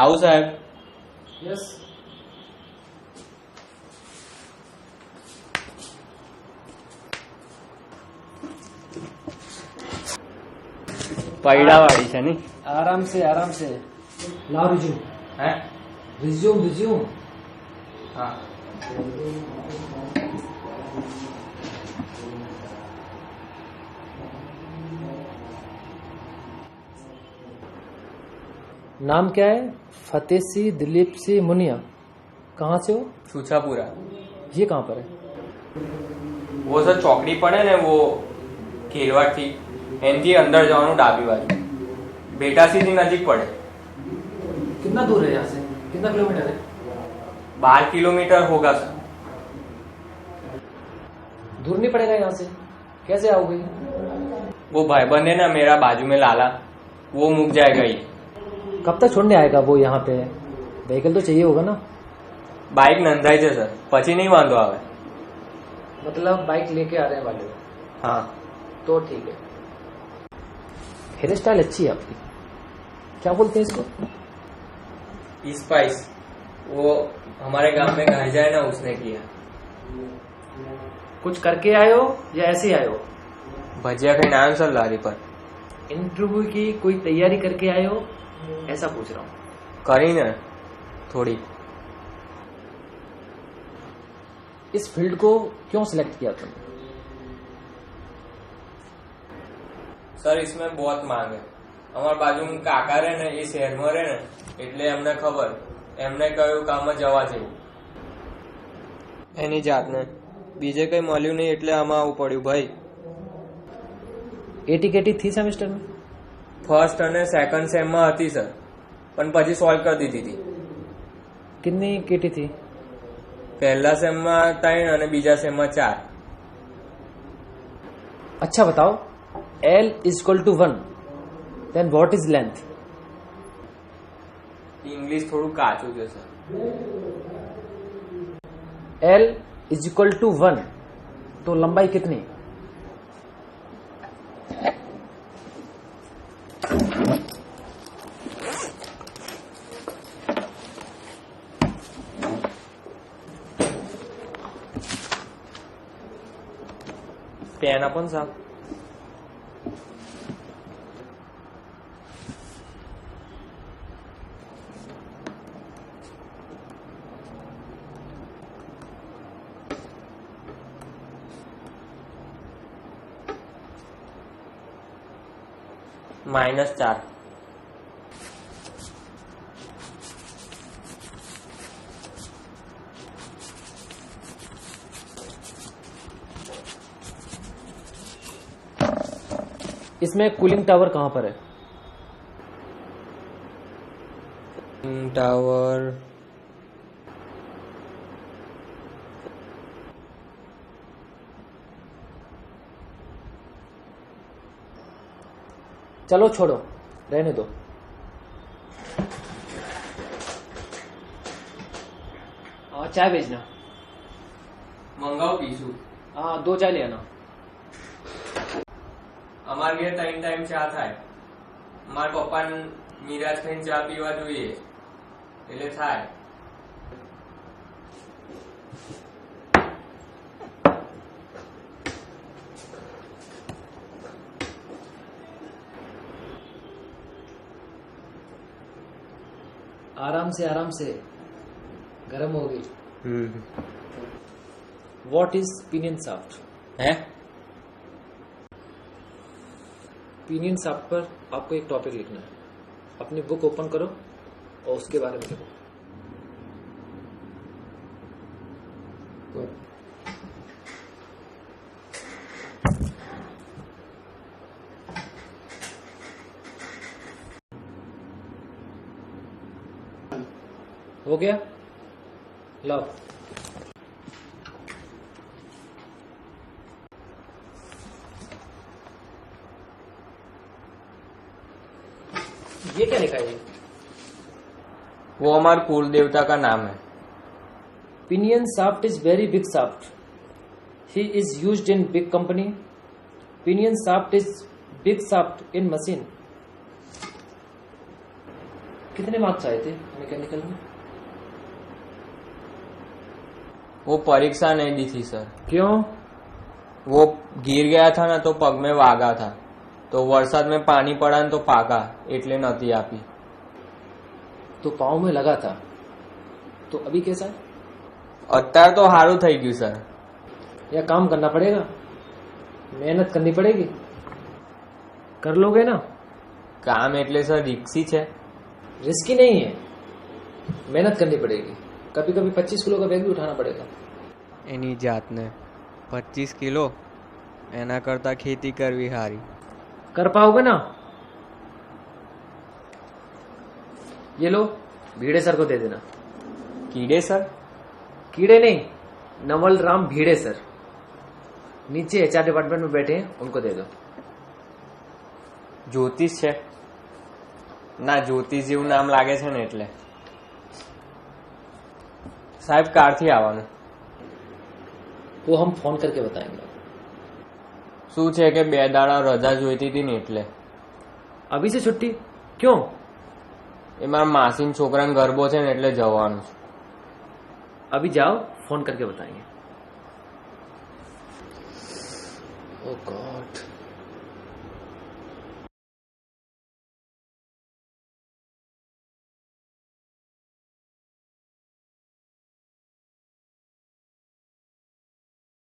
આવું સાહેબ. यस. પૈડાવાળી છે ની. आराम से लाओ रिज्यूम. હે? रिज्यूम. હા. नाम क्या है? फतेह सिंह दिलीप सिंह मुनिया. कहाँ से हो? छूछापुरा. ये कहाँ पर है? वो सर ચોકડી પડે ને वो ખેલવાડ થી એનથી અંદર જવાનું ડાબી બાજુ બેટાસી થી નજીક પડે. कितना दूर है यहाँ से? कितना किलोमीटर है? 12 किलोमीटर होगा सर. दूर नहीं पड़ेगा यहाँ से. कैसे आओगे? वो भाईबंद है ना मेरा बाजू में लाला, वो मुक जाएगा ये. कब तक छोड़ने आएगा वो यहाँ पे? व्हीकल तो चाहिए होगा ना. બાઇક નંધાઈ છે સર, પછી નહીં વાંધો આવે. मतलब बाइक लेके आ रहे हैं वाले. हाँ. तो ठीक है. हेयर स्टाइल अच्छी है आपकी. क्या बोलते हैं इसको? स्पाइस, वो हमारे गांव में घर जाए ना उसने किया. कुछ करके आए हो या ऐसे ही आए हो? भजिया खाઈને આવ્યો સર લારી પર. इंटरव्यू की कोई तैयारी करके आए हो ऐसा पूछ रहा हूँ. કરીને થોડી. इस फील्ड को क्यों सिलेक्ट किया तुमने? સર इसमें बहुत मांग है. અમારા બાજુમાં કાકા રહે ને એ શહેરમાં રહે ને એટલે એમને ખબર, એમને કહ્યું કામમાં જવા જેવું એની જાતને. બીજે કઈ મળ્યું નહીં એટલે આમાં આવવું પડ્યું ભાઈ. एटी केटी थी सेमेस्टर में? ફર્સ્ટ અને સેકન્ડ સેમમાં હતી સર, પણ પછી સોલ્વ કરી દીધી હતી. कितनी केटी थी? પહેલા સેમમાં 3 અને બીજા સેમમાં 4. अच्छा बताओ, L is equal to 1, then what is length? English થોડું કાચું છે sir. L is equal to 1, तो लंबाई कितनी? પેન આપો ને સાહેબ. -4. इसमें कूलिंग टावर कहाँ पर है? टावर चलो छोड़ो, रहने दो. हाँ, चाय भेजना. મંગાવું પીશું. हाँ, 2 चाय ले आना. અમારે ઘેર 3 ટાઈમ ચા થાય. મારા પપ્પાને મિરાજ ખાઈને ચા પીવા જોઈએ એટલે થાય. आराम से गर्म होगी. What is pinion shaft? હે? पिनियन शाफ्ट पर आपको एक टॉपिक लिखना है. अपनी बुक ओपन करो और उसके बारे में लिखो. हो गया? लाओ. ये क्या लिखा है? वो हमारे कुल देवता का नाम है. Pinion shaft is very big shaft. He is used in big company. Pinion shaft is big shaft in machine. कितने मार्क्स आए थे मैकेनिकल में? वो परीक्षा नहीं दी थी सर। क्यों? वो गिर गया था ना तो पग में वागा था, तो वरसाद में पानी पड़ा ने तो पाका એટલે નથી આપી। तो पाँव में लगा था, तो अभी कैसा है? અત્યારે તો સારું થઈ ગયું સર। या काम करना पड़ेगा, मेहनत करनी पड़ेगी, कर लोगे ना? કામ એટલે સર રિક્સી છે। रिस्की नहीं है, मेहनत करनी पड़ेगी। कभी कभी 25 किलो का बैग भी उठाना पड़ेगा। એની જાતને 25 કિલો એના કરતા ખેતી કરવી સારી। कर पाओगे ना? ये लो, भीड़े सर को दे देना। કીડે સર? कीड़े नहीं, नवल राम भीड़े सर, नीचे HR डिपार्टमेंट में बैठे हैं, उनको दे दो। જ્યોતિષ છે ના, જ્યોતિષ જેવું નામ લાગે છે ને એટલે। સાહેબ કારથી આવવાનું? वो हम फोन करके बताएंगे। શું છે કે 2 દાડા રજા જોઈતી હતી ને એટલે। अभी से छुट्टी क्यों? એ મારા માસીન છોકરાને ગરબો છે ને એટલે જવાનું છે। अभी जाओ, फोन करके बताएंगे। ओह गॉड।